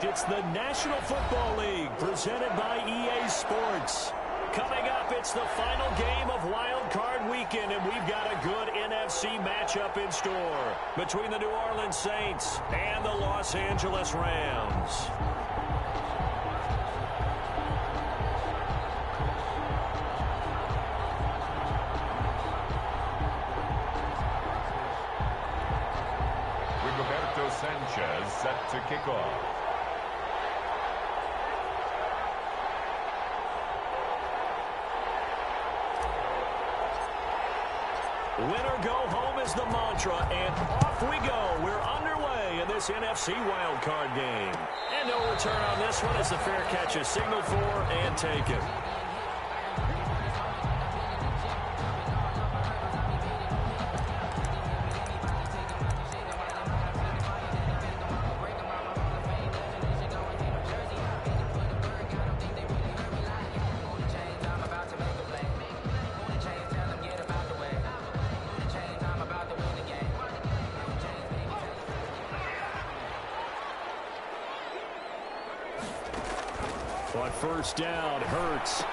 It's the National Football League presented by EA Sports. Coming up, it's the final game of Wild Card Weekend, and we've got a good NFC matchup in store between the New Orleans Saints and the Los Angeles Rams. Sanchez set to kick off. Winner go home is the mantra, and off we go. We're underway in this NFC wildcard game. And no return on this one as the fair catch is signaled for and taken. On first down, Hurts.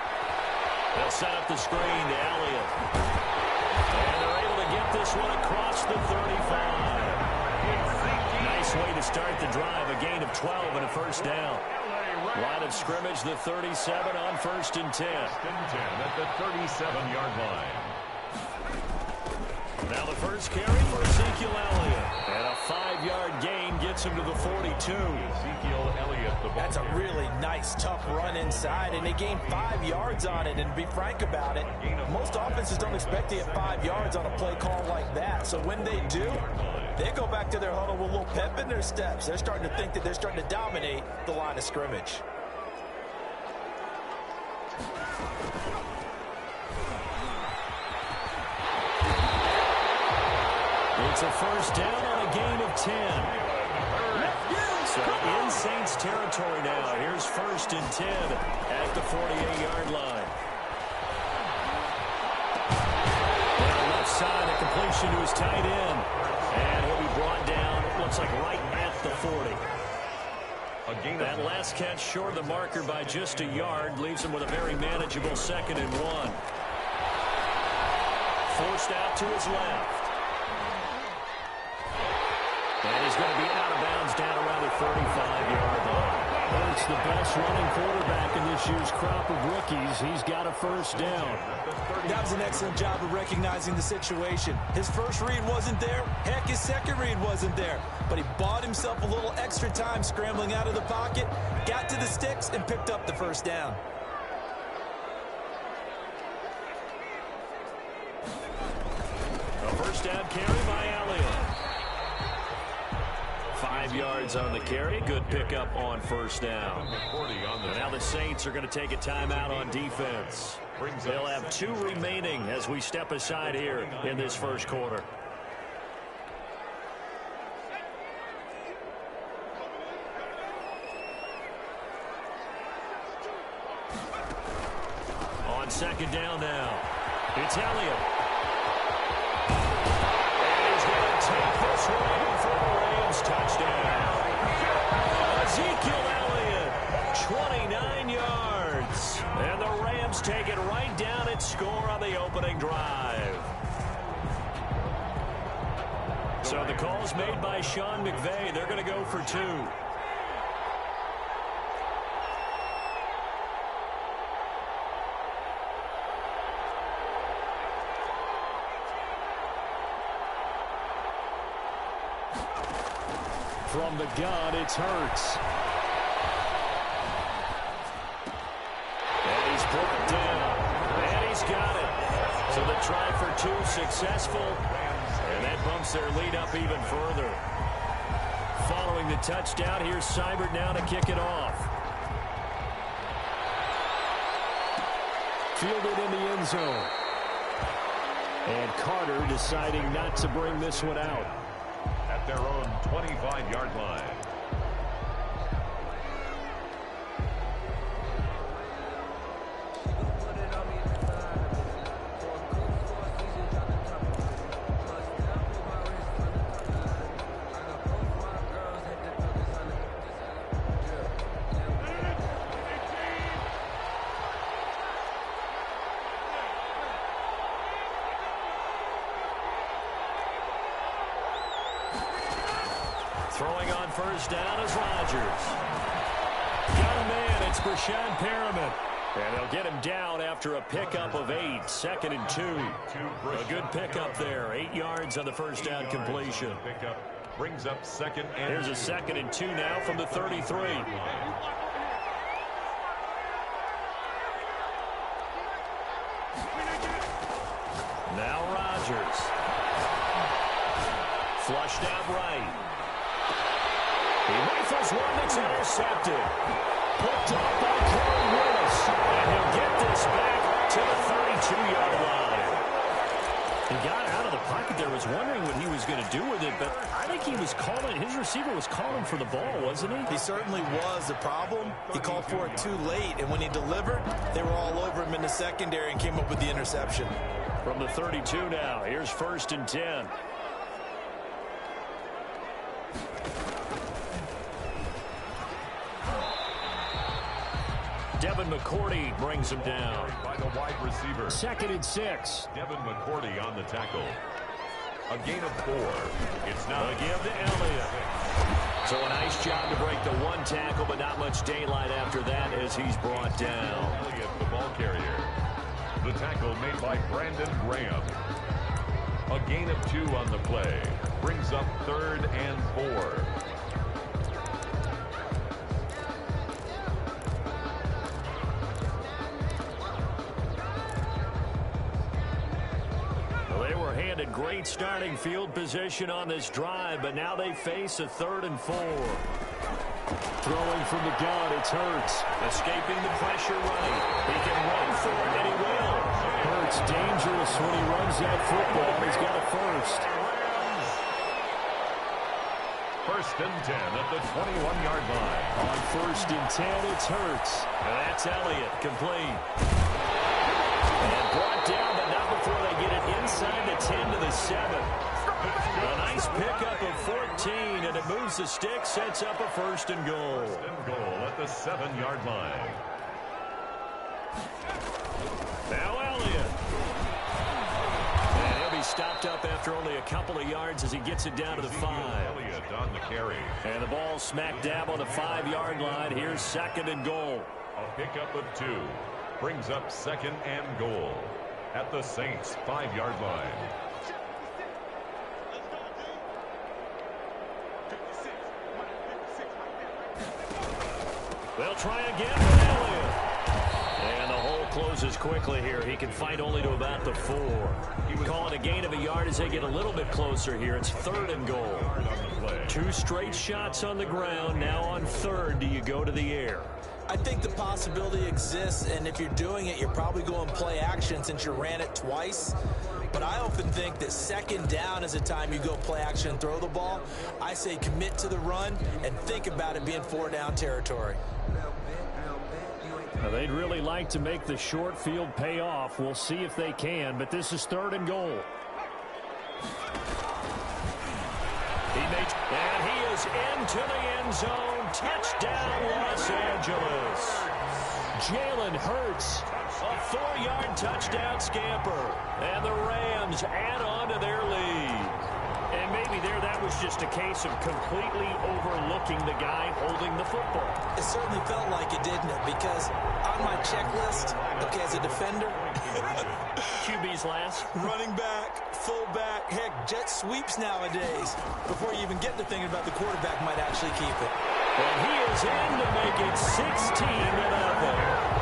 They'll set up the screen to Elliott. And they're able to get this one across the 35. Nice way to start the drive. A gain of 12 and a first down. Line of scrimmage, the 37 on 1st and 10. At the 37-yard line. Now the first carry for Ezekiel Elliott. And a 5-yard gain gets him to the 42. Ezekiel Elliott, the ball. That's a really nice, tough run inside, and they gained 5 yards on it. And to be frank about it, most offenses don't expect to get 5 yards on a play call like that. So when they do, they go back to their huddle with a little pep in their steps. They're starting to think that they're starting to dominate the line of scrimmage. It's a first down on a gain of 10. So in Saints territory now. Here's 1st and 10 at the 48-yard line. On the left side, a completion to his tight end. And he'll be brought down, looks like right at the 40. That last catch short of the marker by just a yard leaves him with a very manageable 2nd and 1. Forced out to his left. And he's going to be out of bounds down around the 35-yard line. Hurts, the best running quarterback in this year's crop of rookies. He's got a first down. That was an excellent job of recognizing the situation. His first read wasn't there. Heck, his second read wasn't there. But he bought himself a little extra time scrambling out of the pocket, got to the sticks, and picked up the first down. A first down carry by Elliott. 5 yards on the carry. Good pickup on first down. And now the Saints are going to take a timeout on defense. They'll have 2 remaining as we step aside here in this first quarter. On second down now, it's Elliott. And he's going to take this one for the Rams touchdown. Ezekiel Elliott, 29 yards. And the Rams take it right down and score on the opening drive. So the call's made by Sean McVay. They're going to go for 2. From the gun, it's Hurts. And he's brought down. And he's got it. So the try for 2 successful. And that bumps their lead up even further. Following the touchdown, here's Seibert now to kick it off. Fielded in the end zone. And Carter deciding not to bring this one out. At their own 25-yard line. Throwing on first down is Rodgers. Got a man. It's Brashad Perriman. And they'll get him down after a pickup of 8, 2nd and 2. A good pickup there. 8 yards on the first down completion. Pickup brings up 2nd and Here's a 2nd and 2 now from the 33. Now Rodgers. Flushed out right. He rifles one that's intercepted. Picked up by Corey Willis. And he'll get this back to the 32-yard line. He got out of the pocket there, was wondering what he was going to do with it, but I think he was calling, his receiver was calling for the ball, wasn't he? He certainly was. The problem, he called for it too late, and when he delivered, they were all over him in the secondary and came up with the interception. From the 32 now, here's 1st and 10. Devin McCourty brings him down. by the wide receiver. 2nd and 6. Devin McCourty on the tackle. A gain of 4. It's now A give to Elliott. So a nice job to break the one tackle, but not much daylight after that as he's brought down. Elliott, the ball carrier. The tackle made by Brandon Graham. A gain of 2 on the play. Brings up 3rd and 4. Handed great starting field position on this drive, but now they face a 3rd and 4. Throwing from the gun, it's Hurts. Escaping the pressure right. He can run for it, and he will. Hurts dangerous when he runs that football. He's got a first. 1st and 10 at the 21-yard line. On 1st and 10, it's Hurts. And that's Elliott, complete. And brought down, but not before they get it inside the 10 to the 7. A nice pickup of 14, and it moves the stick, sets up a 1st and goal. 1st and goal at the 7-yard line. Now Elliott. And he'll be stopped up after only a couple of yards as he gets it down to the 5. Elliott on the carry. And the ball smack dab on the 5-yard line. Here's 2nd and goal. A pickup of 2. Brings up 2nd and goal at the Saints' 5-yard line. They'll try again with Elliott. And the hole closes quickly here. He can fight only to about the 4. Calling a gain of a yard as they get a little bit closer here. It's 3rd and goal. 2 straight shots on the ground. Now on 3rd, do you go to the air? I think the possibility exists, and if you're doing it, you're probably going play action since you ran it twice. But I often think that 2nd down is the time you go play action and throw the ball. I say commit to the run and think about it being 4-down territory. Now they'd really like to make the short field pay off. We'll see if they can, but this is 3rd and goal. And he is into the end zone. Touchdown, Los Angeles. Jalen Hurts, a 4-yard touchdown scamper. And the Rams add on to their lead. And maybe there that was just a case of completely overlooking the guy holding the football. It certainly felt like it, didn't it? Because on my checklist, okay, as a defender, QB's last. running back, fullback, heck, jet sweeps nowadays. Before you even get to thinking about the quarterback might actually keep it. And he is in to make it 16-0.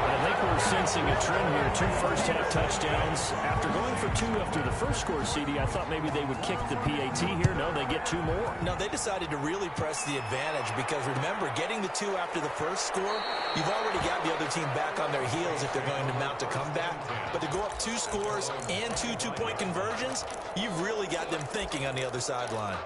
I think we're sensing a trend here. 2 first-half touchdowns. After going for 2 after the first score, CD, I thought maybe they would kick the PAT here. No, they get 2 more. No, they decided to really press the advantage because, remember, getting the 2 after the first score, you've already got the other team back on their heels if they're going to mount a comeback. But to go up 2 scores and 2 two-point conversions, you've really got them thinking on the other sideline.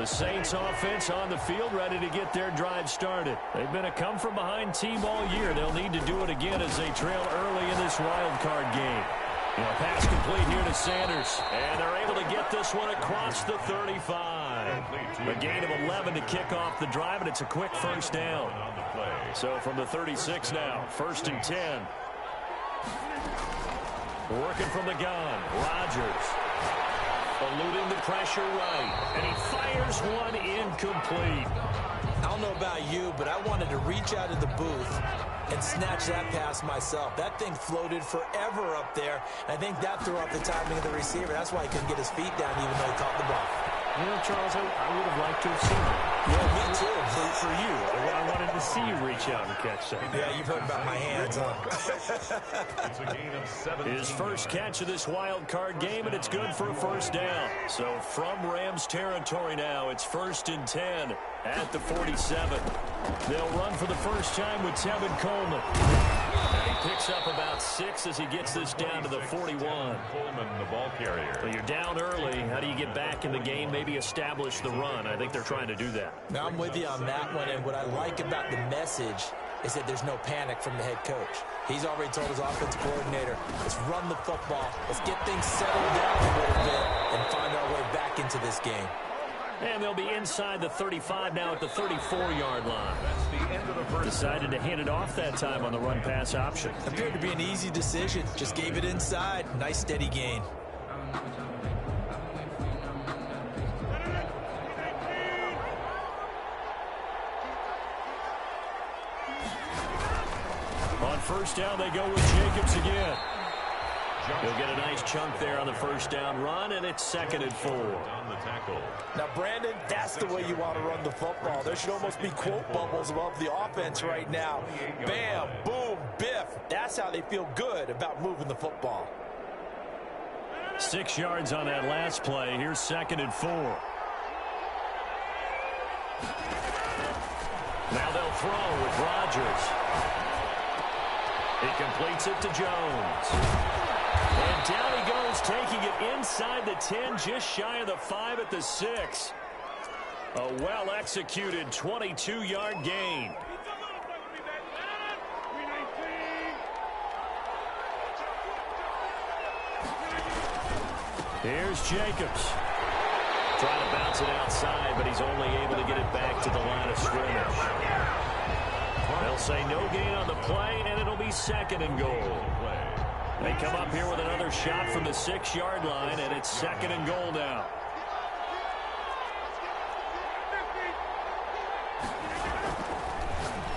The Saints offense on the field, ready to get their drive started. They've been a come-from-behind team all year. They'll need to do it again as they trail early in this wild card game. Pass complete here to Sanders. And they're able to get this one across the 35. A gain of 11 to kick off the drive, and it's a quick first down. So from the 36 now, 1st and 10. Working from the gun, Rodgers. Eluding the pressure right. And he fires one incomplete. I don't know about you, but I wanted to reach out of the booth and snatch that pass myself. That thing floated forever up there. I think that threw off the timing of the receiver. That's why he couldn't get his feet down even though he caught the ball. Charles, I would have liked to have seen it. Yeah, me too. For you. I wanted to see you reach out and catch that. Yeah, you've heard about my hands, huh? It's a gain of 17. His first catch of this wild card game, and it's good for a first down. So from Rams territory now, it's 1st and 10 at the 47. They'll run for the first time with Tevin Coleman. And he picks up about 6 as he gets this down to the 41. Coleman, the ball carrier. Well, you're down early. How do you get back in the game, maybe establish the run? I think they're trying to do that. Now, I'm with you on that one, and what I like about the message is that there's no panic from the head coach. He's already told his offensive coordinator, let's run the football, let's get things settled down a little bit, and find our way back into this game. And they'll be inside the 35 now at the 34-yard line. That's the end of the first. Decided to hand it off that time on the run-pass option. Appeared to be an easy decision. Just gave it inside. Nice, steady gain. On first down, they go with Jacobs again. He'll get a nice chunk there on the first down run, and it's 2nd and 4. On the tackle. Now, Brandon, that's the way you want to run the football. There should almost be quote bubbles above the offense right now. Bam, boom, biff. That's how they feel good about moving the football. 6 yards on that last play. Here's 2nd and 4. Now they'll throw with Rodgers. He completes it to Jones. And down he goes, taking it inside the 10, just shy of the 5 at the 6. A well-executed 22-yard gain. Here's Jacobs. Trying to bounce it outside, but he's only able to get it back to the line of scrimmage. They'll say no gain on the play, and it'll be 2nd and goal. They come up here with another shot from the 6-yard line, and it's 2nd and goal now.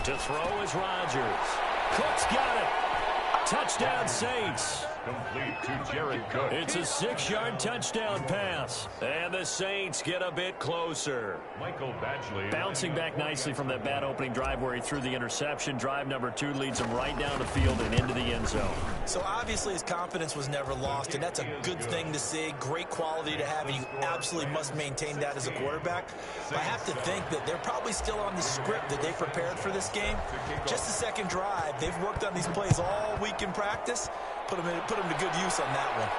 To throw is Rodgers. Cook's got it. Touchdown, Saints. Complete to Jared Cook. It's a 6-yard touchdown pass. And the Saints get a bit closer. Michael Badgley. Bouncing back nicely from that bad opening drive where he threw the interception. Drive number 2 leads him right down the field and into the end zone. So obviously his confidence was never lost, and that's a good thing to see. Great quality to have, and you absolutely must maintain that as a quarterback. But I have to think that they're probably still on the script that they prepared for this game. Just the second drive. They've worked on these plays all week in practice. Put them to good use on that one.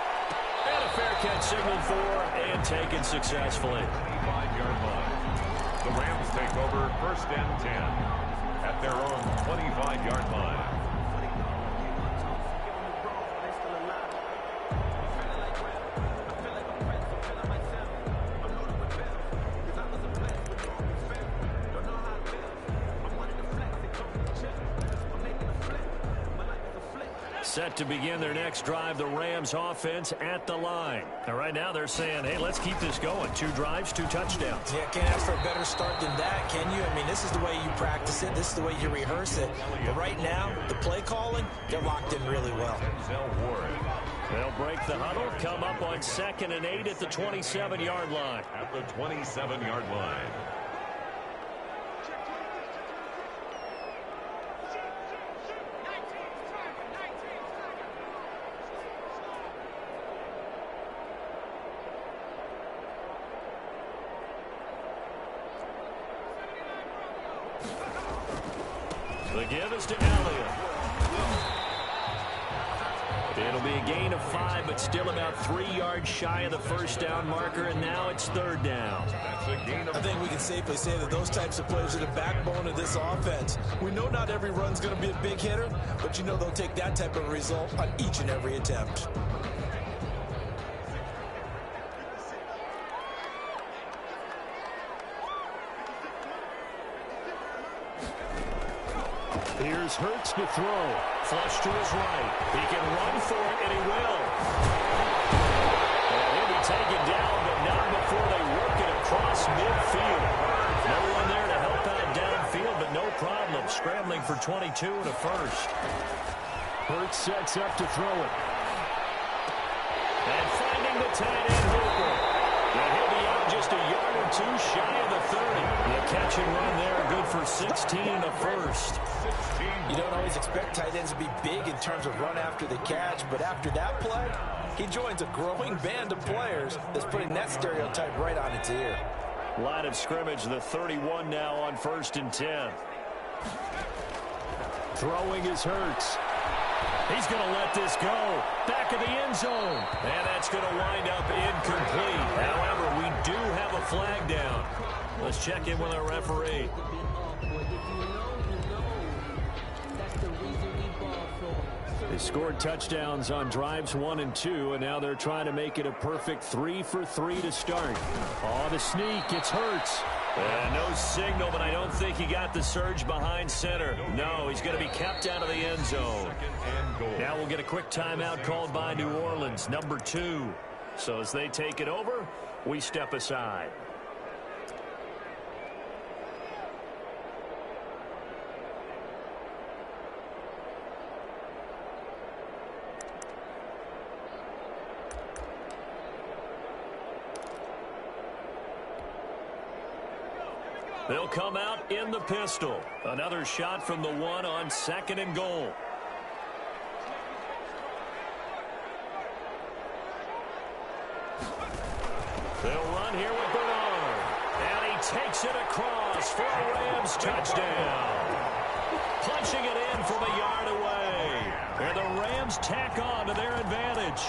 And a fair catch signaled for and taken successfully. 25-yard line. The Rams take over 1st and 10 at their own 25-yard line. Set to begin their next drive, the Rams offense at the line. And right now they're saying, hey, let's keep this going. 2 drives, 2 touchdowns. Yeah, can't ask for a better start than that, can you? I mean, this is the way you practice it. This is the way you rehearse it. But right now, the play calling, they're locked in really well. They'll break the huddle, come up on 2nd and 8 at the 27-yard line. At the 27-yard line. The give is to Elliott. It'll be a gain of 5, but still about 3 yards shy of the first down marker, and now it's third down. I think we can safely say that those types of players are the backbone of this offense. We know not every run's going to be a big hitter, but you know they'll take that type of result on each and every attempt. Here's Hurts to throw. Flush to his right. He can run for it, and he will. And he'll be taken down, but not before they work it across midfield. No one there to help out downfield, but no problem. Scrambling for 22 and a first. Hurts sets up to throw it. And finding the tight end Hooper. And he'll be out just a yard or two shy of the 30. The catch and run there, good for 16 and a first. You don't always expect tight ends to be big in terms of run after the catch, but after that play, he joins a growing band of players that's putting that stereotype right on its ear. Line of scrimmage, the 31 now on 1st and 10. Throwing is Hurts. He's going to let this go. Back of the end zone. And that's going to wind up incomplete. However, we do have a flag down. Let's check in with our referee. They scored touchdowns on drives 1 and 2, and now they're trying to make it a perfect 3 for 3 to start. Oh, the sneak. It's Hurts. No signal, but I don't think he got the surge behind center. No, he's going to be kept out of the end zone. Now we'll get a quick timeout called by New Orleans, number 2. So as they take it over, we step aside. They'll come out in the pistol. Another shot from the 1 on 2nd and goal. They'll run here with Bernard. And he takes it across for a Rams touchdown. Punching it in from a yard away. And the Rams tack on to their advantage.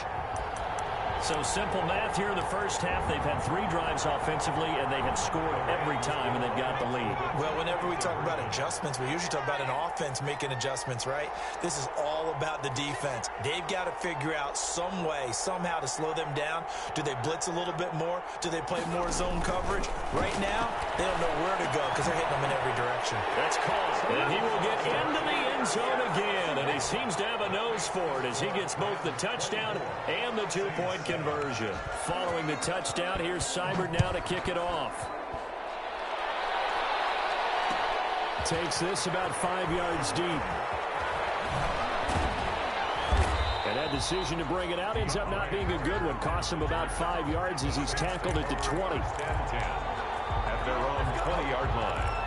So simple math here in the first half. They've had 3 drives offensively, and they have scored every time, and they've got the lead. Well, whenever we talk about adjustments, we usually talk about an offense making adjustments, right? This is all about the defense. They've got to figure out some way, somehow to slow them down. Do they blitz a little bit more? Do they play more zone coverage? Right now, they don't know where to go because they're hitting them in every direction. That's called, and he will get into the end zone again, and he seems to have a nose for it as he gets both the touchdown and the 2-point conversion. Following the touchdown, here's Seibert now to kick it off. Takes this about 5 yards deep. And that decision to bring it out ends up not being a good one. Costs him about 5 yards as he's tackled at the 20. 10-10 at their own 20-yard line.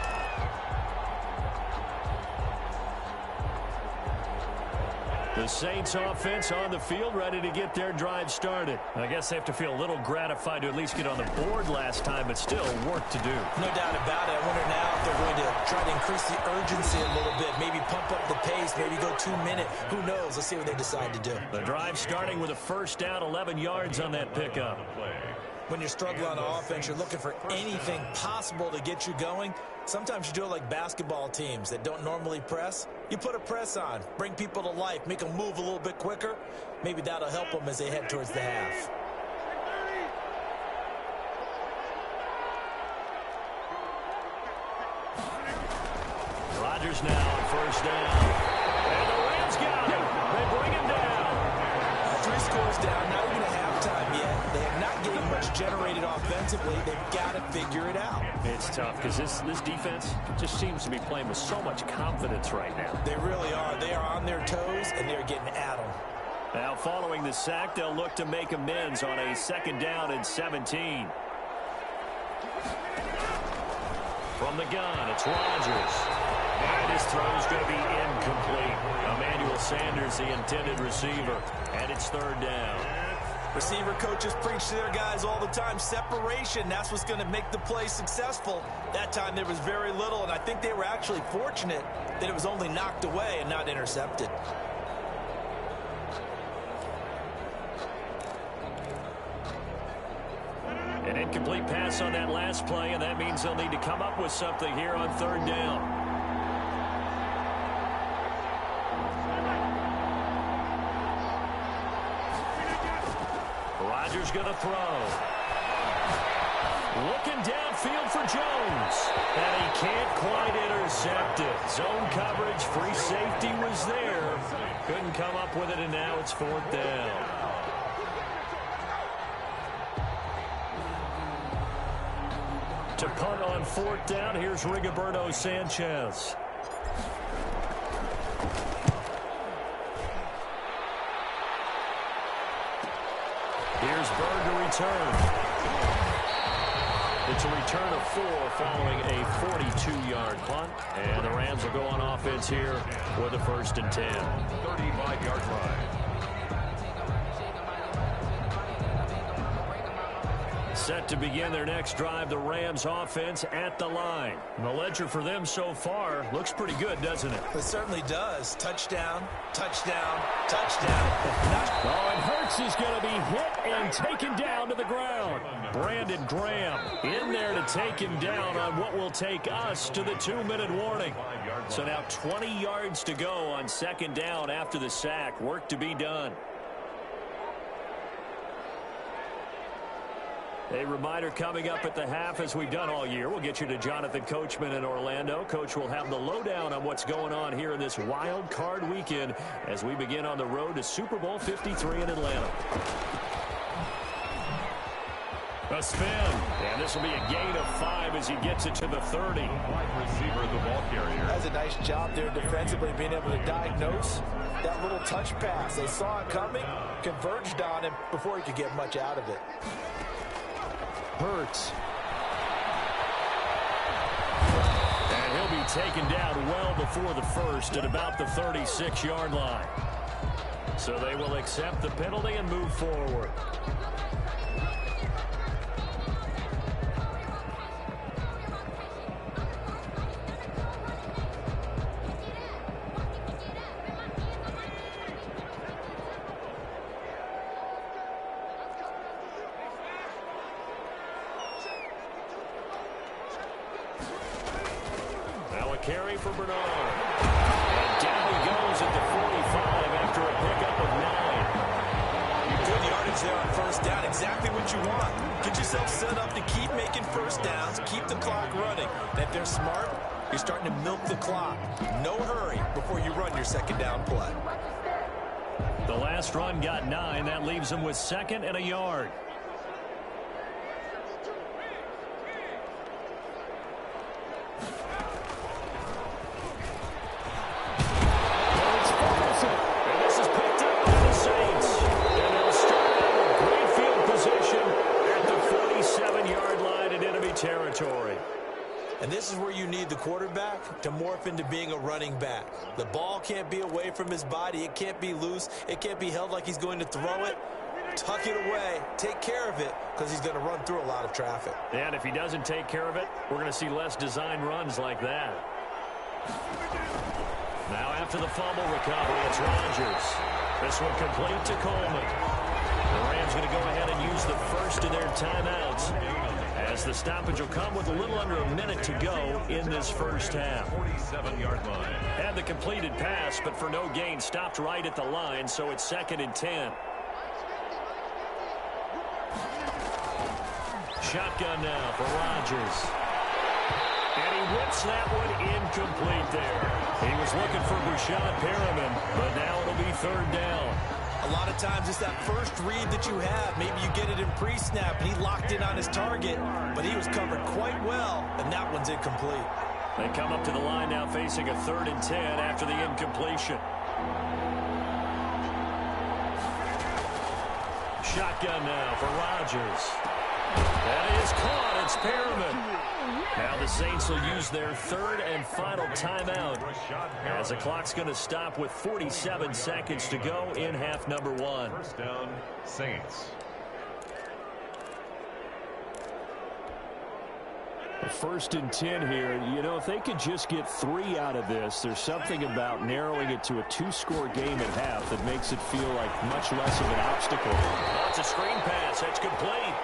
The Saints offense on the field, ready to get their drive started. I guess they have to feel a little gratified to at least get on the board last time, but still work to do. No doubt about it. I wonder now if they're going to try to increase the urgency a little bit, maybe pump up the pace, maybe go 2-minute. Who knows? Let's see what they decide to do. The drive starting with a first down, 11 yards on that pickup. When you're struggling on offense, you're looking for anything possible to get you going. Sometimes you do it like basketball teams that don't normally press. You put a press on, bring people to life, make them move a little bit quicker. Maybe that'll help them as they head towards the half. Rodgers now on first down. And the Rams got him. They bring him down. 3 scores down, not even a halftime yet. They have not getting much generated offensively. They've got to figure it out. It's tough because this defense just seems to be playing with so much confidence right now. They really are. They are on their toes, and they're getting at them. Now following the sack, they'll look to make amends on a 2nd down and 17. From the gun, it's Rodgers. And his throw is going to be incomplete. Emmanuel Sanders, the intended receiver. And it's 3rd down. Receiver coaches preach to their guys all the time. Separation, that's what's going to make the play successful. That time there was very little, and I think they were actually fortunate that it was only knocked away and not intercepted. incomplete pass on that last play, and that means they'll need to come up with something here on third down. Rodgers going to throw. Looking downfield for Jones. And he can't quite intercept it. Zone coverage, free safety was there. Couldn't come up with it, and now it's fourth down. To punt on fourth down, here's Rigoberto Sanchez. Here's Bird to return. It's a return of 4 following a 42-yard punt. And the Rams will go on offense here for the 1st and 10. 35-yard line. Set to begin their next drive, the Rams offense at the line. And the ledger for them so far looks pretty good, doesn't it? It certainly does. Touchdown, touchdown, touchdown. Oh, and Hurts is going to be hit and taken down to the ground. Brandon Graham in there to take him down on what will take us to the 2-minute warning. So now 20 yards to go on 2nd down after the sack. Work to be done. A reminder coming up at the half, as we've done all year. We'll get you to Jonathan Coachman in Orlando. Coach will have the lowdown on what's going on here in this wild card weekend as we begin on the road to Super Bowl 53 in Atlanta. A spin, and this will be a gain of 5 as he gets it to the 30. Wide receiver, the ball carrier. That's a nice job there defensively, being able to diagnose that little touch pass. They saw it coming, converged on him before he could get much out of it. Hurts. And he'll be taken down well before the first at about the 36-yard line. So they will accept the penalty and move forward. Carry for Bernard. And down he goes at the 45 after a pickup of 9. Good yardage there on 1st down. Exactly what you want. Get yourself set up to keep making 1st downs, keep the clock running. And if they're smart, you're starting to milk the clock. No hurry before you run your 2nd down play. The last run got 9. That leaves them with 2nd and a yard. And this is where you need the quarterback to morph into being a running back. The ball can't be away from his body. It can't be loose. It can't be held like he's going to throw it. Tuck it away. Take care of it because he's going to run through a lot of traffic. And if he doesn't take care of it, we're going to see less design runs like that. Now after the fumble recovery, it's Rodgers. This one complete to Coleman. The Rams going to go ahead and use the first of their timeouts, as the stoppage will come with a little under a minute to go in this first half. 47-yard line. Had the completed pass, but for no gain, stopped right at the line, so it's 2nd and 10. Shotgun now for Rodgers. And he whips that one incomplete there. He was looking for Brashad Perriman, but now it'll be 3rd down. A lot of times it's that first read that you have. Maybe you get it in pre-snap, and he locked in on his target, but he was covered quite well, and that one's incomplete. They come up to the line now facing a 3rd and 10 after the incompletion. Shotgun now for Rodgers. That is caught. It's Perriman. Now the Saints will use their 3rd and final timeout, as the clock's going to stop with 47 seconds to go in half number 1. 1st down, Saints. First and 10 here. You know, if they could just get 3 out of this, there's something about narrowing it to a 2-score game at half that makes it feel like much less of an obstacle. That's a screen pass. That's complete.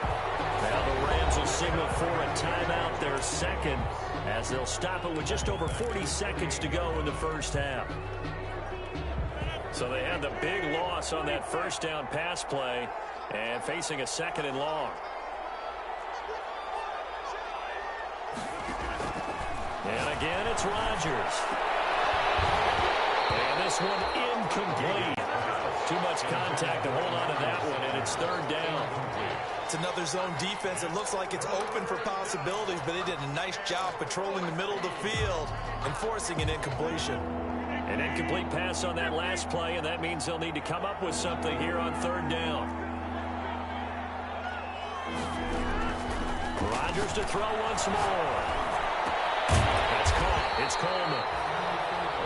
Now the Rams will signal for a timeout, their second, as they'll stop it with just over 40 seconds to go in the first half. So they had the big loss on that first down pass play and facing a second and long. And again, it's Rodgers. And this one incomplete. Too much contact to hold on to that one, and it's third down. It's another zone defense. It looks like it's open for possibilities, but they did a nice job patrolling the middle of the field and forcing an incompletion. An incomplete pass on that last play, and that means they'll need to come up with something here on third down. Rodgers to throw once more. That's caught. It's Coleman.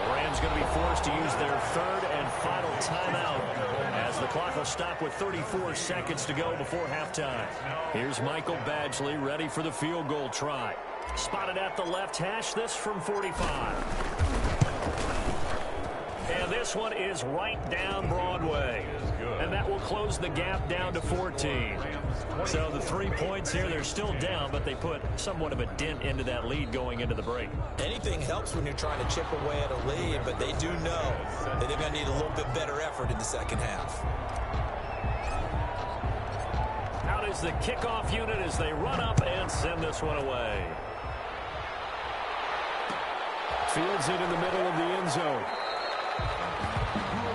The Rams going to be forced to use their third and final timeout as the clock will stop with 34 seconds to go before halftime. Here's Michael Badgley ready for the field goal try. Spotted at the left hash, this from 45. And this one is right down Broadway. And that will close the gap down to 14. So the 3 points here, they're still down, but they put somewhat of a dent into that lead going into the break. Anything helps when you're trying to chip away at a lead, but they do know that they're going to need a little bit better effort in the second half. Out is the kickoff unit as they run up and send this one away. Fields it in the middle of the end zone.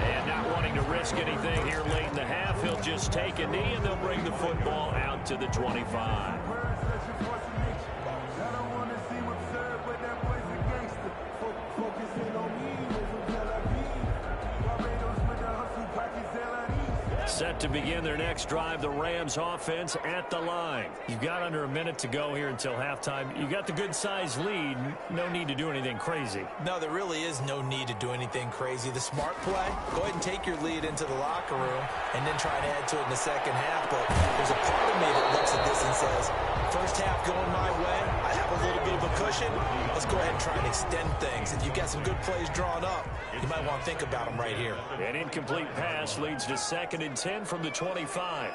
And not wanting to risk anything here late in the half, he'll just take a knee and they'll bring the football out to the 25. Set to begin their next drive, the Rams offense at the line. You've got under a minute to go here until halftime. You got the good-sized lead. No need to do anything crazy. No, there really is no need to do anything crazy. The smart play, go ahead and take your lead into the locker room and then try to add to it in the second half. But there's a part of me that looks at this and says, first half going my way, I have a little bit of a cushion. Let's go ahead and try and extend things. If you've got some good plays drawn up, you might want to think about them right here. An incomplete pass leads to second and 10 from the 25.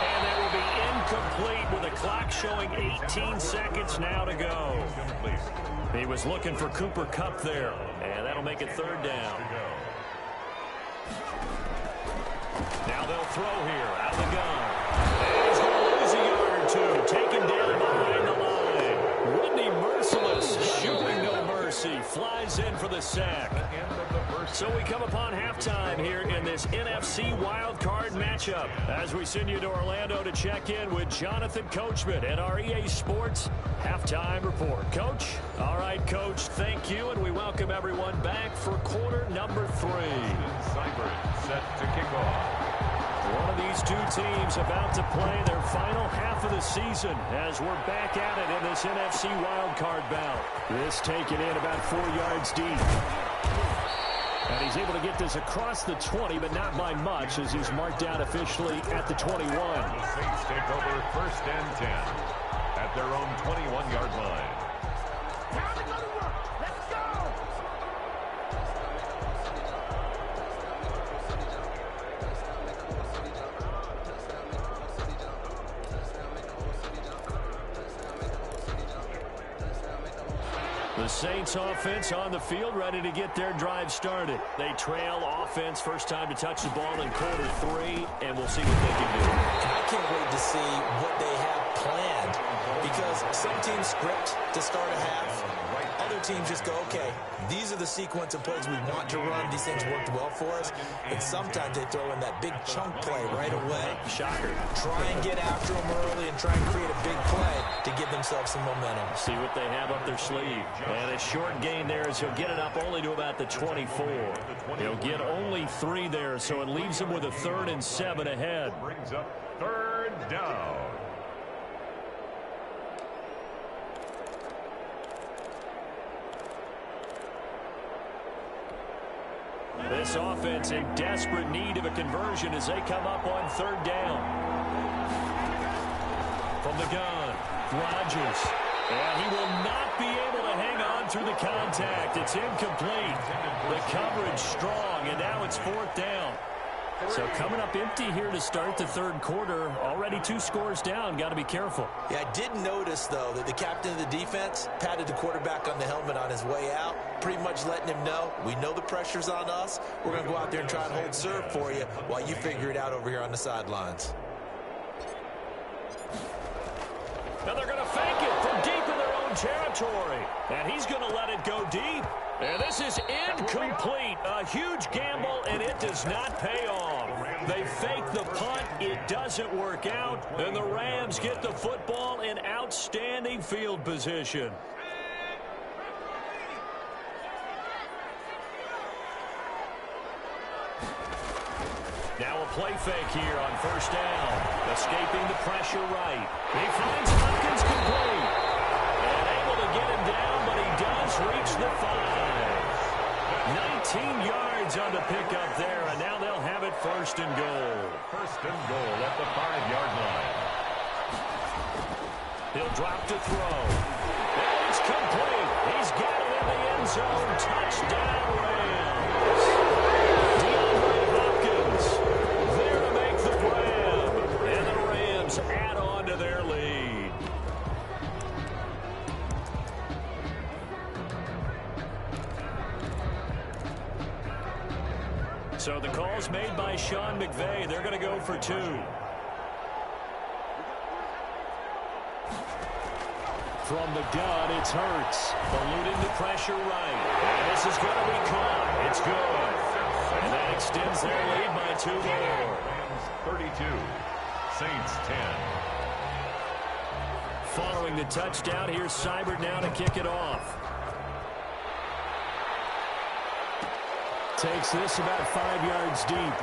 And that will be incomplete with a clock showing 18 seconds now to go. He was looking for Cooper Kupp there, and that'll make it third down. Now they'll throw here out of the gun. And he's going to lose a yard or two. Taken down behind the line. Whitney Merciless showing no mercy. Flies in for the sack. So we come upon halftime here in this NFC wildcard matchup as we send you to Orlando to check in with Jonathan Coachman at our EA Sports Halftime Report. Coach? All right, Coach, thank you, and we welcome everyone back for quarter number 3. Seibert set to kick off. One of these two teams about to play their final half of the season as we're back at it in this NFC wildcard bout. This taken in about 4 yards deep. And he's able to get this across the 20, but not by much as he's marked out officially at the 21. The Saints take over first and 10 at their own 21-yard line. Time to go to work. Let's go! The Saints offense on the field, ready to get their drive started. They trail offense, first time to touch the ball in quarter 3, and we'll see what they can do. And I can't wait to see what they have planned, because some teams script to start a half. Other teams just go, okay, these are the sequence of plays we want to run. These things worked well for us. And sometimes they throw in that big chunk play right away. Shocker. Try and get after them early and try and create a big play to give themselves some momentum. See what they have up their sleeve. And a short gain there as he'll get it up only to about the 24. He'll get only 3 there, so it leaves him with a 3rd and 7 ahead. Brings up third down. This offense in desperate need of a conversion as they come up on third down. From the gun, Rodgers. And he will not be able to hang on through the contact. It's incomplete. The coverage strong, and now it's fourth down. So coming up empty here to start the third quarter. Already 2 scores down. Got to be careful. Yeah, I did notice, though, that the captain of the defense patted the quarterback on the helmet on his way out, pretty much letting him know, we know the pressure's on us. We're going to go out there and try and hold serve for you while you figure it out over here on the sidelines. Now they're going to fake it from deep in their own territory. And he's going to let it go deep. And this is incomplete. A huge gamble, and it does not pay off. They fake the punt. It doesn't work out. And the Rams get the football in outstanding field position. Now a play fake here on first down. Escaping the pressure right. He finds Hopkins complete. And able to get him down, but he does reach the 5. 19 yards on the pickup there, and now they'll have it first and goal. First and goal at the 5-yard line. He'll drop to throw. And it's complete. He's got it in the end zone. Touchdown, Rams. DeAndre Hopkins there to make the grab. And the Rams add on to their lead. So the call's made by Sean McVay. They're going to go for 2. From the gun, it's Hurts. Eluding the pressure right. And this is going to be caught. It's good. And that extends their lead by 2 more. Rams 32, Saints 10. Following the touchdown, here's Seibert now to kick it off. Takes this about 5 yards deep.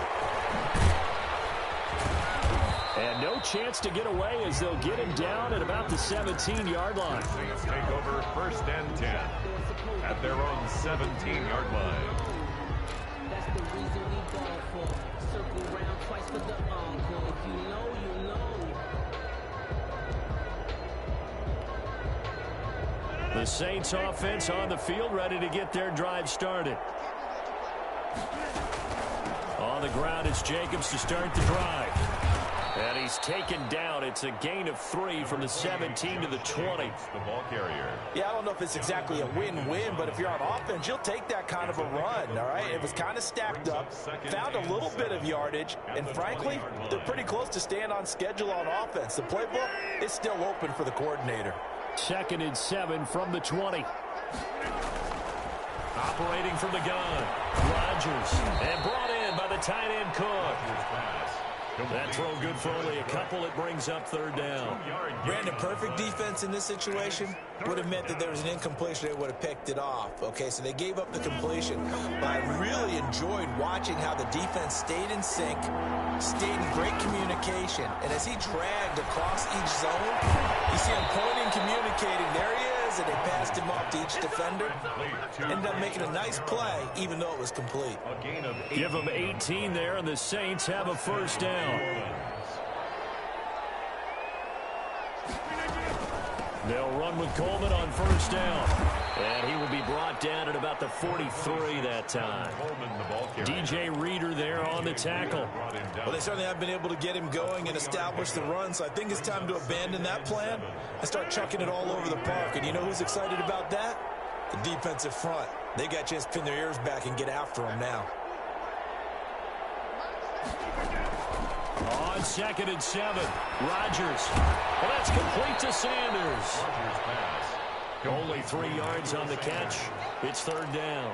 And no chance to get away as they'll get him down at about the 17-yard line. Saints take over first and 10 at their own 17-yard line. That's the reason we ball for. Circle round twice for the encore. If you know, you know. The Saints offense on the field, ready to get their drive started. On the ground, it's Jacobs to start the drive. And he's taken down. It's a gain of 3 from the 17 to the 20. The ball carrier. Yeah, I don't know if it's exactly a win-win, but if you're on offense, you'll take that kind of a run, all right? It was kind of stacked up, found a little bit of yardage, and frankly, they're pretty close to staying on schedule on offense. The playbook is still open for the coordinator. 2nd and 7 from the 20. Operating from the gun. Rodgers. And brought in by the tight end Cook. That throw good for only a couple. It brings up third down. Brandon, perfect defense in this situation would have meant that there was an incompletion. They would have picked it off. Okay, so they gave up the completion. But I really enjoyed watching how the defense stayed in sync, stayed in great communication. And as he dragged across each zone, you see him pointing, communicating. There he is, and they passed him off to each defender. Ended up making a nice play, even though it was complete. A gain of 8. Give them 18 there, and the Saints have a first down. They'll run with Coleman on first down. And he will be brought down at about the 43 that time. DJ Reader there on the tackle. Well, they certainly have been able to get him going and establish the run, so I think it's time to abandon that plan and start chucking it all over the park. And you know who's excited about that? The defensive front. They got a chance to pin their ears back and get after him now. On 2nd and 7, Rodgers. Well, that's complete to Sanders. Only 3 yards on the catch. It's third down.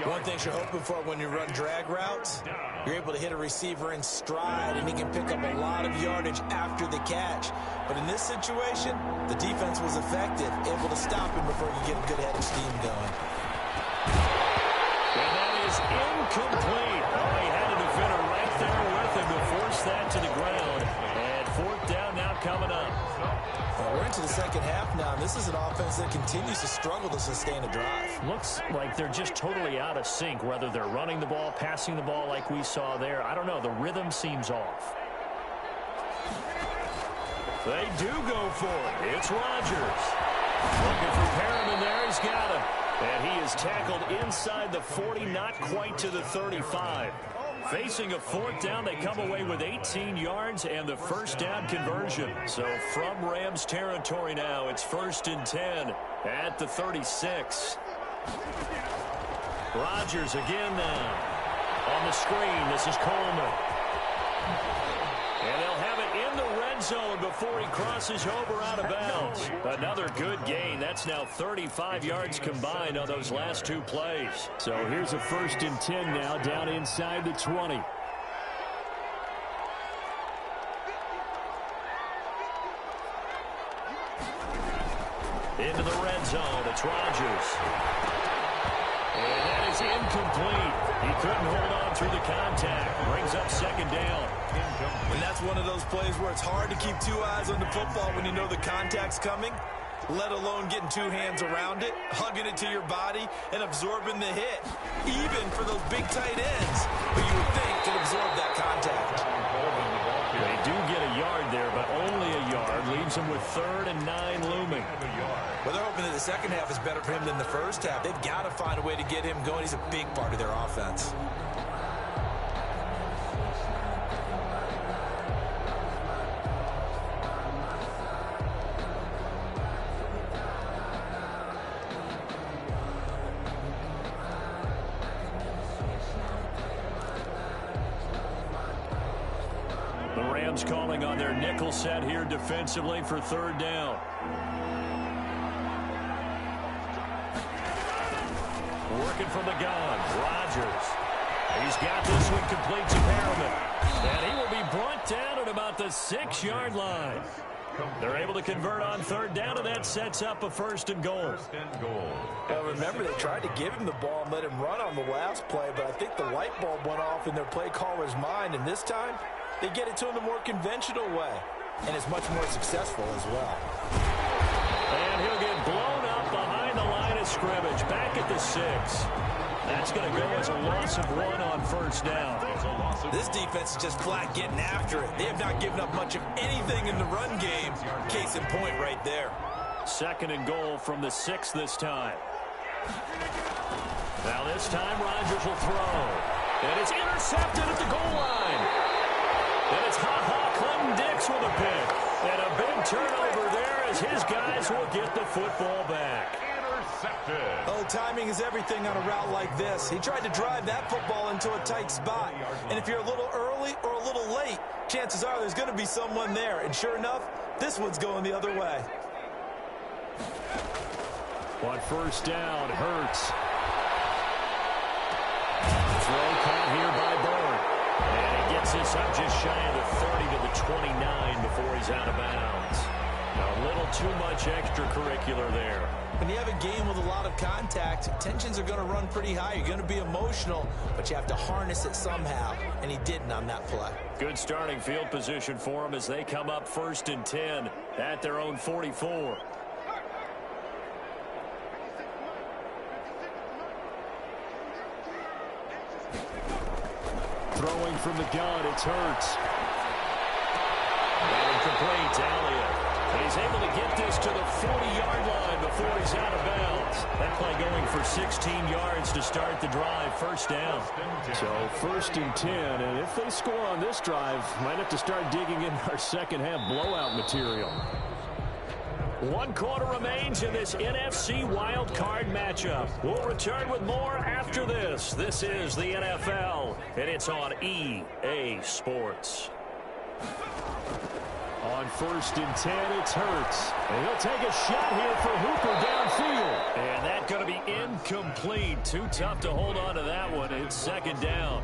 One thing you're hoping for when you run drag routes, you're able to hit a receiver in stride, and he can pick up a lot of yardage after the catch. But in this situation, the defense was effective, able to stop him before you get a good head of steam going. And that is incomplete. Oh, he had a defender right there with him to force that to the ground. And fourth down now coming up. Well, we're in into the second half now, and this is an offense that continues to struggle to sustain a drive. Looks like they're just totally out of sync, whether they're running the ball, passing the ball like we saw there. I don't know. The rhythm seems off. They do go for it. It's Rodgers. Looking for Perriman there. He's got him. And he is tackled inside the 40, not quite to the 35. Facing a fourth down, they come away with 18 yards and the first down conversion. So from Rams territory now, it's 1st and 10 at the 36. Rodgers again now. On the screen, this is Coleman. And they'll have it in the red zone before he crosses over out of bounds. Another good gain. That's now 35 yards combined on those last two plays. So here's a 1st and 10 now down inside the 20. Into the red zone. It's Rodgers. And that is incomplete. He couldn't hold on through the contact. Brings up 2nd down. And that's one of those plays where it's hard to keep two eyes on the football when you know the contact's coming, let alone getting two hands around it, hugging it to your body, and absorbing the hit, even for those big tight ends who you would think could absorb that contact. They do get a yard there, but only a yard. Leaves them with 3rd and 9 looming. Well, they're hoping that the second half is better for him than the first half. They've got to find a way to get him going. He's a big part of their offense. Calling on their nickel set here defensively for 3rd down. Working from the gun, Rodgers. He's got this one complete to Perriman. And he will be brought down at about the 6-yard line. They're able to convert on 3rd down, and that sets up a 1st and goal. Well, remember, they tried to give him the ball and let him run on the last play, but I think the light bulb went off in their play caller's mind, and this time they get it to him the more conventional way, and it's much more successful as well. And he'll get blown up behind the line of scrimmage, back at the 6. That's going to go as a loss of 1 on 1st down. This defense is just flat getting after it. They have not given up much of anything in the run game. Case in point right there. 2nd and goal from the 6 this time. Now this time Rodgers will throw. And it's intercepted at the goal line. And it's Clinton-Dix with a pick. And a big turnover there as his guys will get the football back. Oh, timing is everything on a route like this. He tried to drive that football into a tight spot. And if you're a little early or a little late, chances are there's going to be someone there. And sure enough, this one's going the other way. On 1st down, Hurts. Throw caught here by Bird. And he gets this up just shy of the 30 to the 29 before he's out of bounds. A little too much extracurricular there. When you have a game with a lot of contact, tensions are going to run pretty high. You're going to be emotional, but you have to harness it somehow, and he didn't on that play. Good starting field position for him as they come up 1st and 10 at their own 44. Throwing from the gun, it's Hurts. And incomplete to Elliott. He's able to get this to the 40-yard line before he's out of bounds. That play going for 16 yards to start the drive. 1st down. So 1st and 10, and if they score on this drive, might have to start digging in our second half blowout material. 1 quarter remains in this NFC wild card matchup. We'll return with more after this. This is the NFL, and it's on EA Sports. On 1st and 10, it's Hurts. And he'll take a shot here for Hooper downfield. And that's going to be incomplete. Too tough to hold on to that one. It's 2nd down.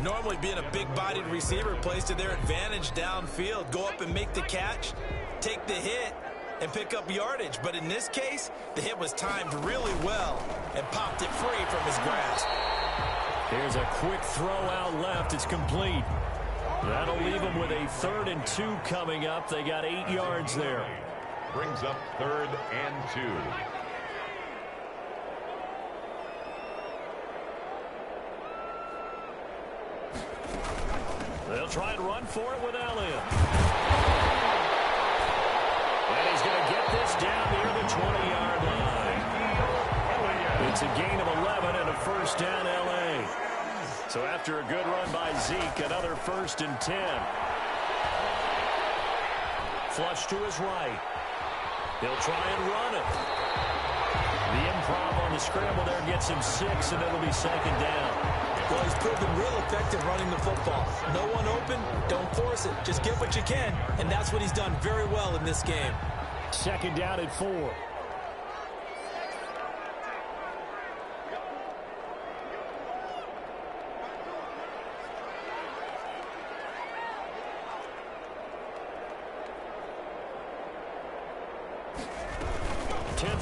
Normally being a big-bodied receiver plays to their advantage downfield. Go up and make the catch, take the hit, and pick up yardage. But in this case, the hit was timed really well and popped it free from his grasp. Here's a quick throw out left. It's complete. That'll leave them with a 3rd and 2 coming up. They got 8 yards there. brings up 3rd and 2. They'll try and run for it with Elliott. And he's going to get this down near the 20-yard line. It's a gain of 11 and a first down, L.A. So after a good run by Zeke, another 1st and 10. Flush to his right. He'll try and run it. The improv on the scramble there gets him 6, and it'll be 2nd down. Well, he's proven real effective running the football. No one open, don't force it. Just get what you can, and that's what he's done very well in this game. 2nd down at 4.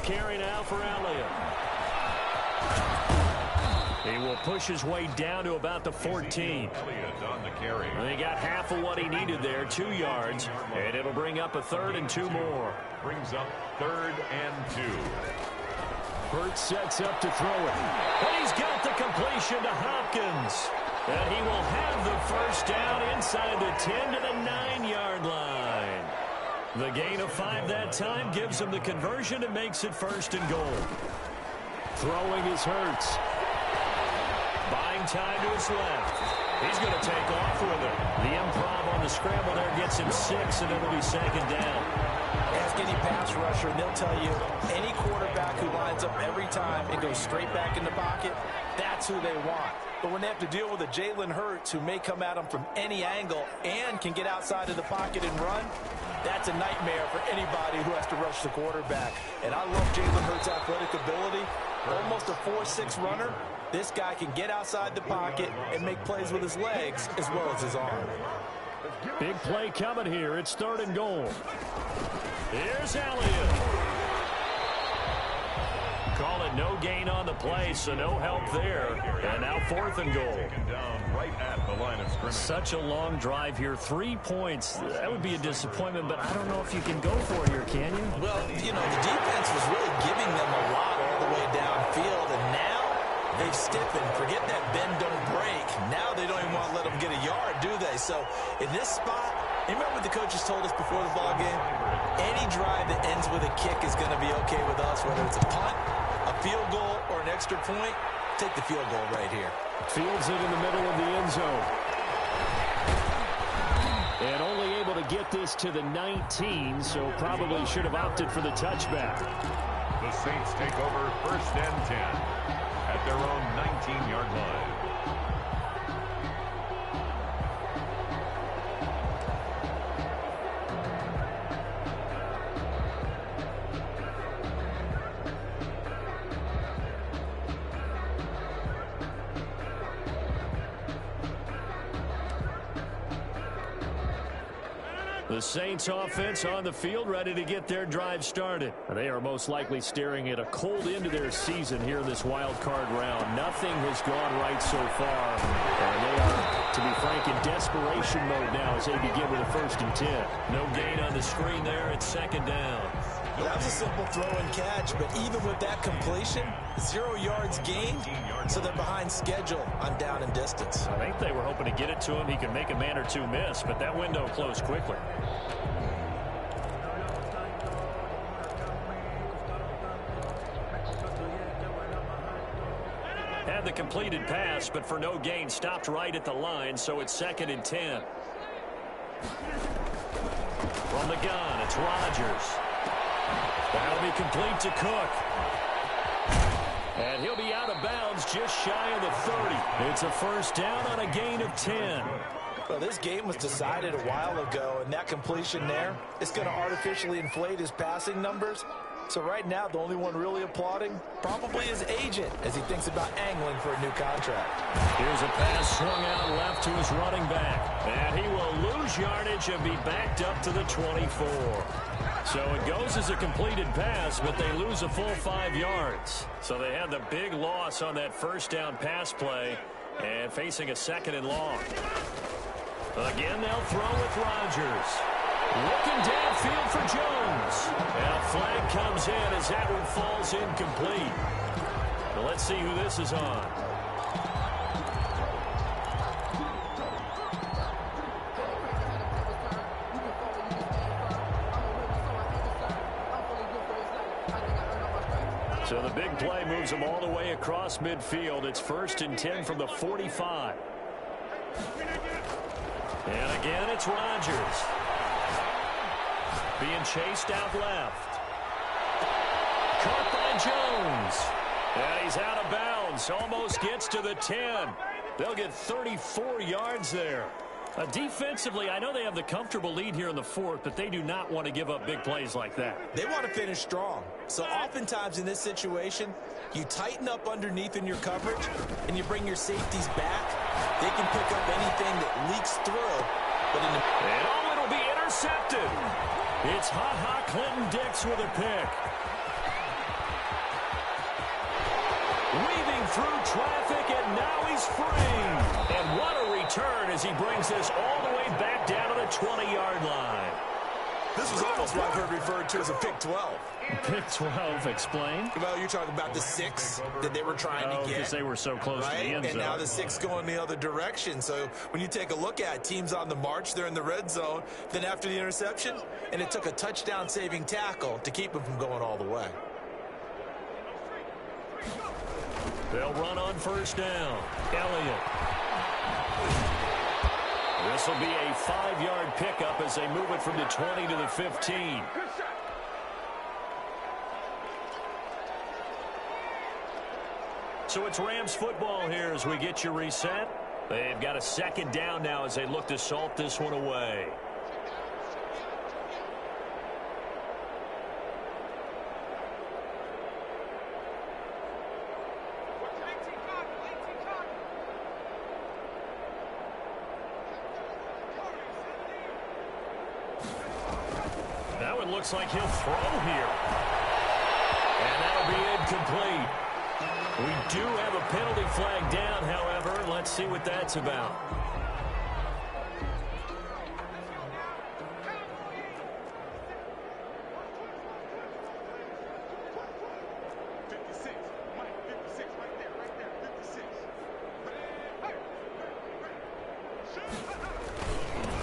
Carry now for Elliott. He will push his way down to about the 14. Elliott on the carry. He got half of what he needed there, 2 yards, and it'll bring up a 3rd and 2 more. Brings up 3rd and 2. Hurts sets up to throw it. And he's got the completion to Hopkins. And he will have the first down inside the 10 to the 9-yard line. The gain of 5 that time gives him the conversion and makes it 1st and goal. Throwing is Hurts. Buying time to his left. He's going to take off with it. The improv on the scramble there gets him 6, and it'll be 2nd down. Ask any pass rusher, and they'll tell you any quarterback who lines up every time and goes straight back in the pocket, that's who they want. But when they have to deal with a Jalen Hurts who may come at them from any angle and can get outside of the pocket and run, that's a nightmare for anybody who has to rush the quarterback. And I love Jalen Hurts' athletic ability. Almost a 4.6 runner. This guy can get outside the pocket and make plays with his legs as well as his arm. Big play coming here. It's 3rd and goal. Here's Elliott. Call it no gain on the play, so no help there. And now 4th and goal. Down right at the line of scrimmage. Such a long drive here. 3 points. That would be a disappointment, but I don't know if you can go for it here, can you? Well, you know, the defense was really giving them a lot all the way downfield, and now they've stiffened. Forget that bend, don't break. Now they don't even want to let them get a yard, do they? So in this spot, you remember what the coaches told us before the ball game? Any drive that ends with a kick is going to be okay with us, whether it's a punt, a field goal, or an extra point. Take the field goal right here. Fields it in the middle of the end zone. And only able to get this to the 19, so probably should have opted for the touchback. The Saints take over 1st and 10 at their own 19-yard line. The Saints offense on the field, ready to get their drive started. They are most likely staring at a cold end to their season here in this wild card round. Nothing has gone right so far. And they are, to be frank, in desperation mode now as they begin with a 1st and 10. No gain on the screen there. It's 2nd down. That was a simple throw and catch, but even with that completion, 0 yards gained, so they're behind schedule on down and distance. I think they were hoping to get it to him. He could make a man or two miss, but that window closed quickly. Had the completed pass, but for no gain, stopped right at the line, so it's 2nd and 10. From the gun, it's Rodgers. That'll be complete to Cook. And he'll be out of bounds just shy of the 30. It's a 1st down on a gain of 10. Well, this game was decided a while ago, and that completion there is going to artificially inflate his passing numbers. So right now, the only one really applauding probably his agent as he thinks about angling for a new contract. Here's a pass swung out left to his running back. And he will lose yardage and be backed up to the 24. So it goes as a completed pass, but they lose a full 5 yards. So they had the big loss on that 1st down pass play and facing a 2nd and long. Again, they'll throw with Rodgers. Looking downfield for Jones. And a flag comes in as that one falls incomplete. Well, let's see who this is on. So the big play moves them all the way across midfield. It's 1st and 10 from the 45. And again, it's Rodgers. Being chased out left. Caught by Jones. And he's out of bounds. Almost gets to the 10. They'll get 34 yards there. Defensively, I know they have the comfortable lead here in the 4th, but they do not want to give up big plays like that. They want to finish strong. So oftentimes in this situation, you tighten up underneath in your coverage, and you bring your safeties back. They can pick up anything that leaks through. And it'll be intercepted. It's Ha-Ha Clinton-Dix with a pick. Weaving through traffic, and now he's free. And what a return as he brings this all the way back down to the 20-yard line. This was almost what I've heard referred to as a pick 12. Pick 12, explain. Well, you're talking about the 6 that they were trying to get. Because they were so close to the end zone. And now the 6 going the other direction. So when you take a look at teams on the march, they're in the red zone. Then after the interception, and it took a touchdown-saving tackle to keep them from going all the way. They'll run on 1st down. Elliott. This will be a 5-yard pickup as they move it from the 20 to the 15. So it's Rams football here as we get you reset. They've got a 2nd down now as they look to salt this one away. That one looks like he'll throw here. And that'll be incomplete. We do have a penalty flag down, however. Let's see what that's about.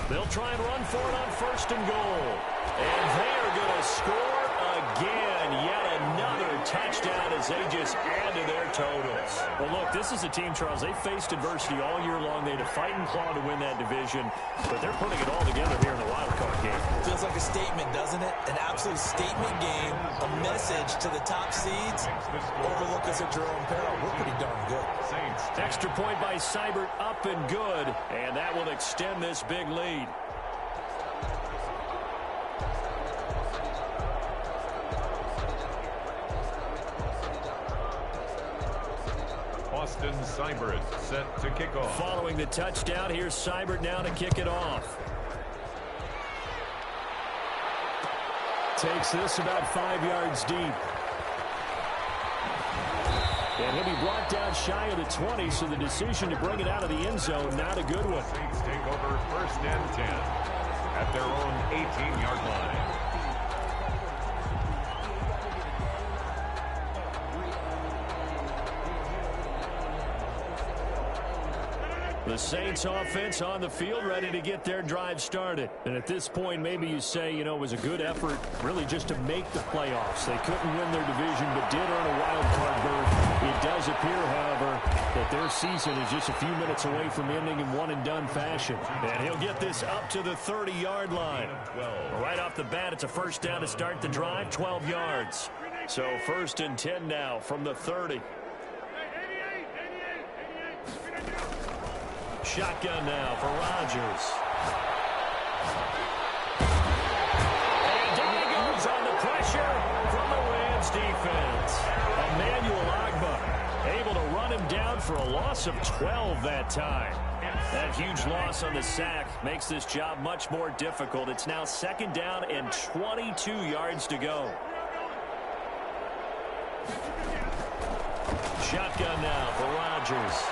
They'll try and run for it on 1st and goal. And they are going to score again. Yet another touchdown as they just add to their totals. Well, look, this is a team, Charles. They faced adversity all year long. They had to fight and claw to win that division. But they're putting it all together here in the wild card game. Feels like a statement, doesn't it? An absolute statement game. A message to the top seeds. Overlook us at your own peril. We're pretty darn good. Extra point by Seibert, up and good. And that will extend this big lead. Austin Seibert set to kick off. Following the touchdown, here's Seibert now to kick it off. Takes this about 5 yards deep. And he'll be brought down shy of the 20, so the decision to bring it out of the end zone, not a good one. Saints take over 1st and 10 at their own 18-yard line. The Saints offense on the field, ready to get their drive started. And at this point, maybe you say, you know, it was a good effort really just to make the playoffs. They couldn't win their division, but did earn a wild card berth. It does appear, however, that their season is just a few minutes away from ending in one-and-done fashion. And he'll get this up to the 30-yard line. Right off the bat, it's a 1st down to start the drive, 12 yards. So 1st and 10 now from the 30. Shotgun now for Rodgers. And down he goes on the pressure from the Rams defense. Emmanuel Ogbah able to run him down for a loss of 12 that time. That huge loss on the sack makes this job much more difficult. It's now 2nd down and 22 yards to go. Shotgun now for Rodgers.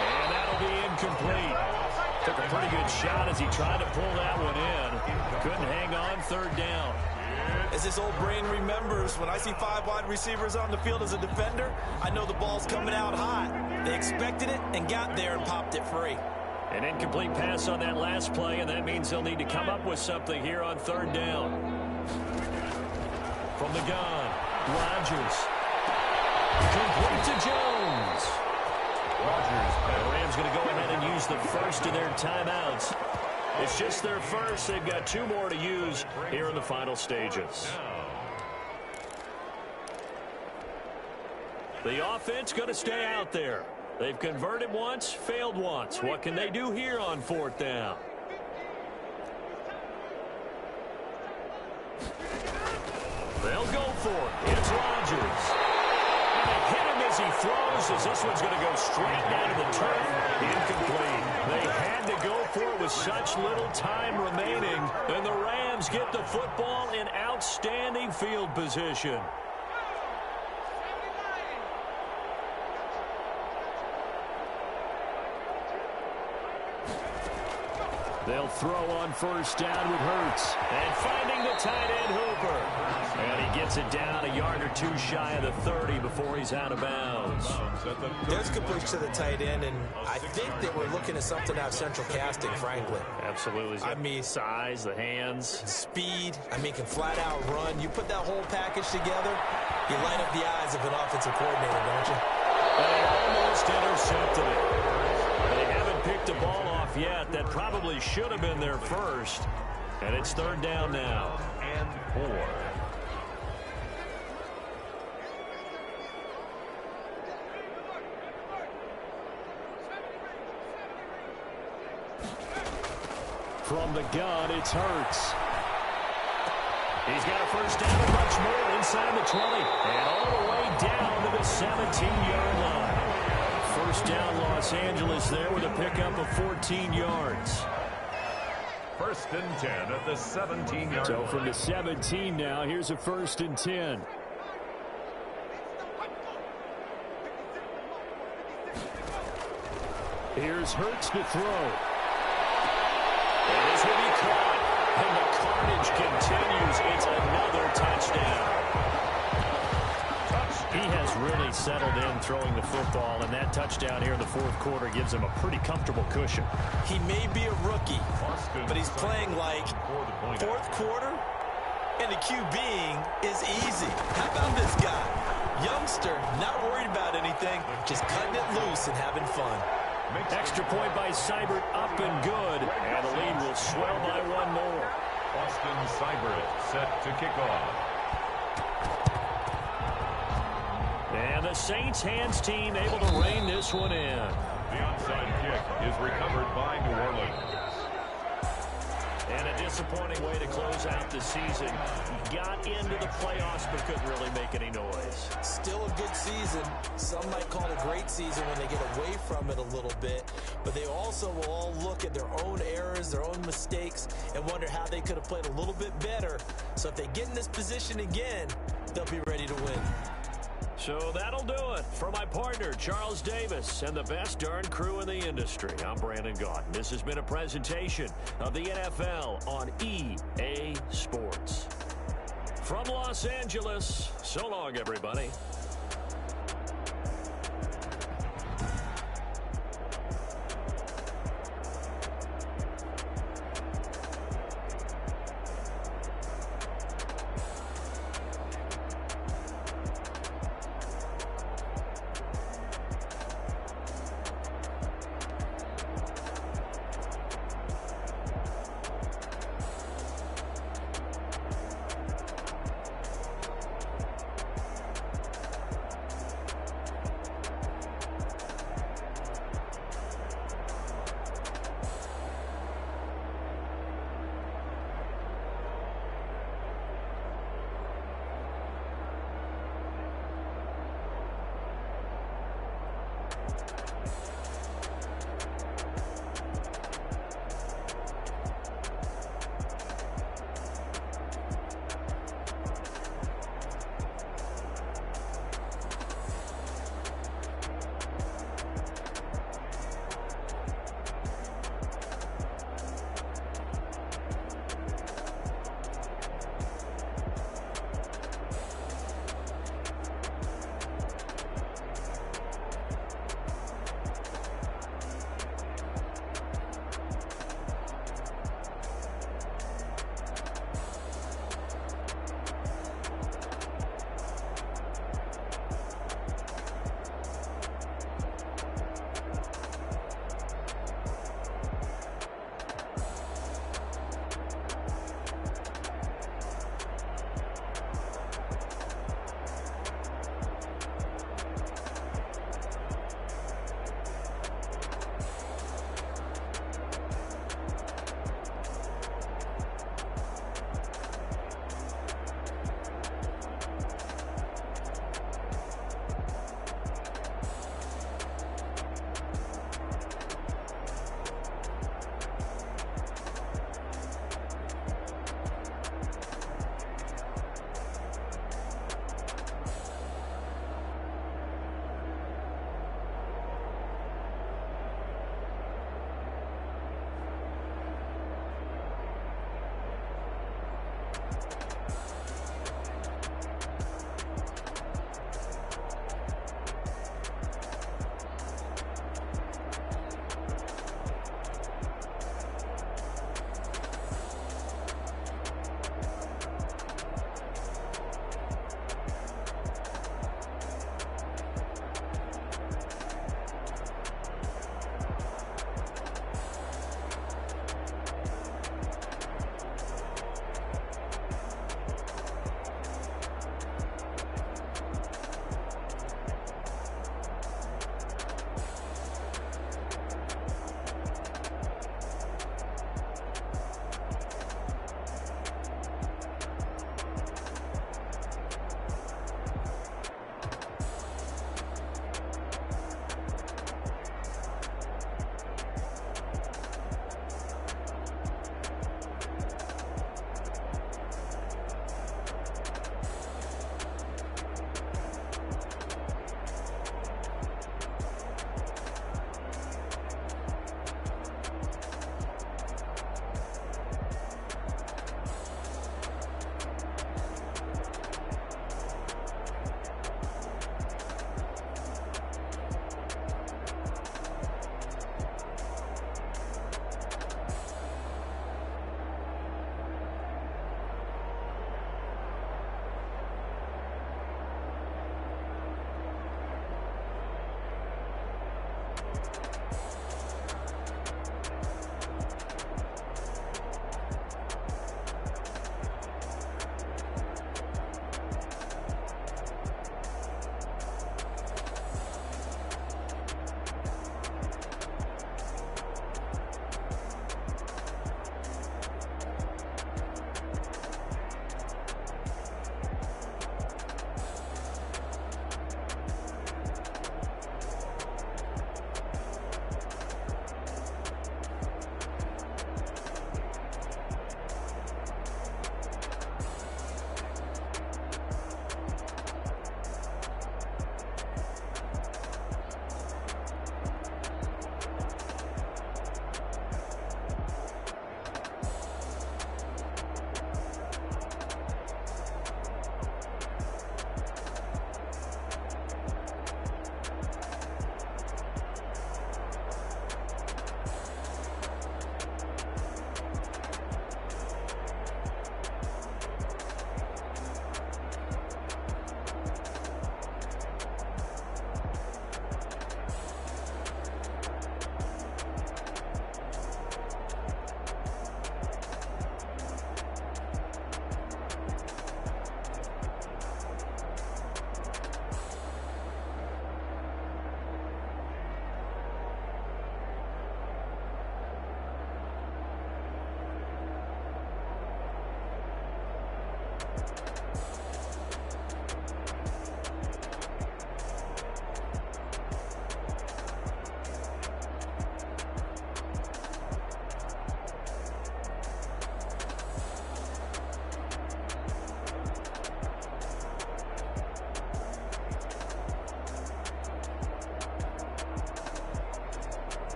And that'll be incomplete. Took a pretty good shot as he tried to pull that one in. Couldn't hang on, third down. As this old brain remembers, when I see 5 wide receivers on the field as a defender, I know the ball's coming out hot. They expected it and got there and popped it free. An incomplete pass on that last play, and that means they'll need to come up with something here on third down. From the gun, Rodgers. Complete to Jones. The Rams going to go ahead and use the first of their timeouts. It's just their first. They've got 2 more to use here in the final stages. The offense going to stay out there. They've converted once, failed once. What can they do here on 4th down? They'll go for it. It's Rodgers. And they hit him as he throws, as this one's going to go straight down to the turf. Incomplete. They had to go for it with such little time remaining. And the Rams get the football in outstanding field position. They'll throw on first down with Hurts. And finding the tight end Hooper. And he gets it down a yard or 2 shy of the 30 before he's out of bounds. There's a good push to the tight end, and I think that we're looking at something out of central casting, frankly. Absolutely. I mean, size, the hands. Speed. I mean, can flat out run. You put that whole package together, you light up the eyes of an offensive coordinator, don't you? They almost intercepted it. They haven't picked the ball off yet. That probably should have been their first. And it's third down now. And 4. From the gun, it's Hurts. He's got a first down and much more inside the 20. And all the way down to the 17-yard line. First down, Los Angeles there with a pickup of 14 yards. 1st and 10 at the 17-yard line. So from the 17 now, here's a 1st and 10. Here's Hurts to throw. And this will be caught. And the carnage continues. It's another touchdown. He has really settled in throwing the football, and that touchdown here in the 4th quarter gives him a pretty comfortable cushion. He may be a rookie, but he's playing like 4th quarter, and the QBing is easy. How about this guy? Youngster, not worried about anything, just cutting it loose and having fun. Extra point by Seibert, up and good, and the lead will swell by 1 more. Austin Seibert set to kick off. And the Saints hands team able to rein this one in. The onside kick is recovered by New Orleans. And a disappointing way to close out the season. Got into the playoffs but couldn't really make any noise. Still a good season. Some might call it a great season when they get away from it a little bit. But they also will all look at their own errors, their own mistakes, and wonder how they could have played a little bit better. So if they get in this position again, they'll be ready to win. So that'll do it for my partner, Charles Davis, and the best darn crew in the industry. I'm Brandon Gaudin. This has been a presentation of the NFL on EA Sports. From Los Angeles, so long, everybody.